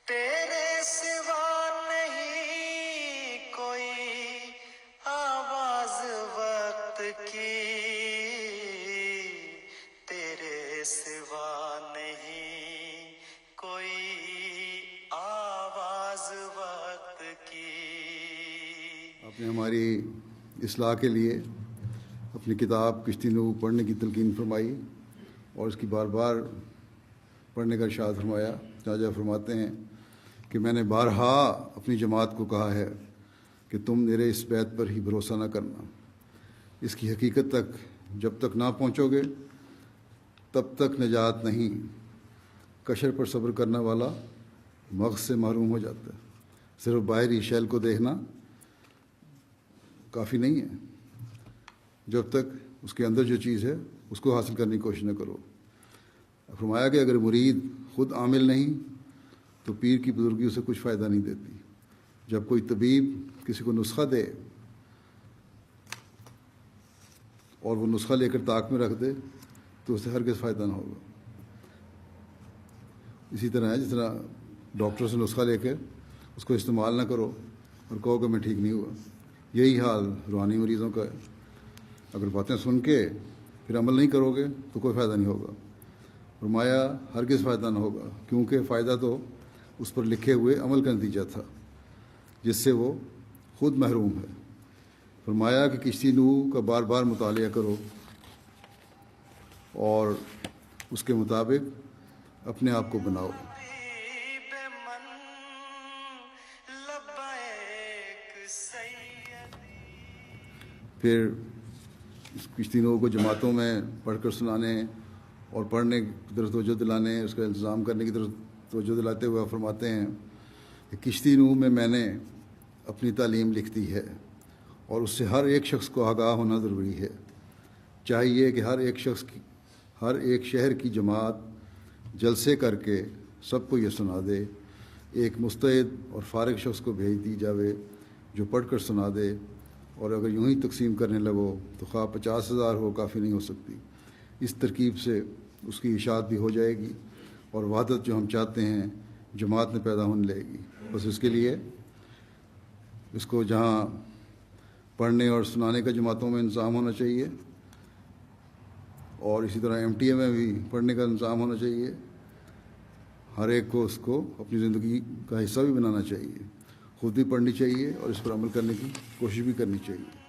تیرے سوا نہیں کوئی آواز وقت کی، تیرے سوا نہیں کوئی آواز وقت کی۔ آپ نے ہماری اصلاح کے لیے اپنی کتاب کشتی نوح پڑھنے کی تلقین فرمائی اور اس کی بار بار پڑھنے کا ارشاد فرمایا، جہاں جہاں فرماتے ہیں کہ میں نے بارہا اپنی جماعت کو کہا ہے کہ تم میرے اس بیت پر ہی بھروسہ نہ کرنا، اس کی حقیقت تک جب تک نہ پہنچو گے تب تک نجات نہیں۔ کشر پر صبر کرنے والا مغز سے محروم ہو جاتا ہے۔ صرف باہری شیل کو دیکھنا کافی نہیں ہے، جب تک اس کے اندر جو چیز ہے اس کو حاصل کرنے کی کوشش نہ کرو۔ فرمایا کہ اگر مرید خود عامل نہیں تو پیر کی بزرگی اسے کچھ فائدہ نہیں دیتی۔ جب کوئی طبیب کسی کو نسخہ دے اور وہ نسخہ لے کر طاق میں رکھ دے تو اسے ہرگز فائدہ نہ ہوگا۔ اسی طرح ہے جس طرح ڈاکٹر سے نسخہ لے کے اس کو استعمال نہ کرو اور کہو کہ میں ٹھیک نہیں ہوا، یہی حال روحانی مریضوں کا ہے۔ اگر باتیں سن کے پھر عمل نہیں کرو گے تو کوئی فائدہ نہیں ہوگا۔ فرمایا ہرگز فائدہ نہ ہوگا، کیونکہ فائدہ تو اس پر لکھے ہوئے عمل کا نتیجہ تھا جس سے وہ خود محروم ہے۔ فرمایا کہ کشتی نوح کا بار بار مطالعہ کرو اور اس کے مطابق اپنے آپ کو بناؤ۔ پھر اس کشتی نوح کو جماعتوں میں پڑھ کر سنانے اور پڑھنے کی طرف توجہ دلانے، اس کا انتظام کرنے کی طرف توجہ دلاتے ہوئے فرماتے ہیں کہ کشتی نوح میں نے اپنی تعلیم لکھ دی ہے اور اس سے ہر ایک شخص کو آگاہ ہونا ضروری ہے۔ چاہیے کہ ہر ایک شہر کی جماعت جلسے کر کے سب کو یہ سنا دے، ایک مستعد اور فارغ شخص کو بھیج دی جاوے جو پڑھ کر سنا دے، اور اگر یوں ہی تقسیم کرنے لگو تو خواہ 50,000 ہو کافی نہیں ہو سکتی۔ اس ترکیب سے اس کی اشاعت بھی ہو جائے گی اور وحدت جو ہم چاہتے ہیں جماعت میں پیدا ہونے لگے گی۔ بس اس کے لیے اس کو جہاں پڑھنے اور سنانے کا جماعتوں میں انتظام ہونا چاہیے اور اسی طرح MTA میں بھی پڑھنے کا انتظام ہونا چاہیے، ہر ایک کو اس کو اپنی زندگی کا حصہ بھی بنانا چاہیے، خود بھی پڑھنی چاہیے اور اس پر عمل کرنے کی کوشش بھی کرنی چاہیے۔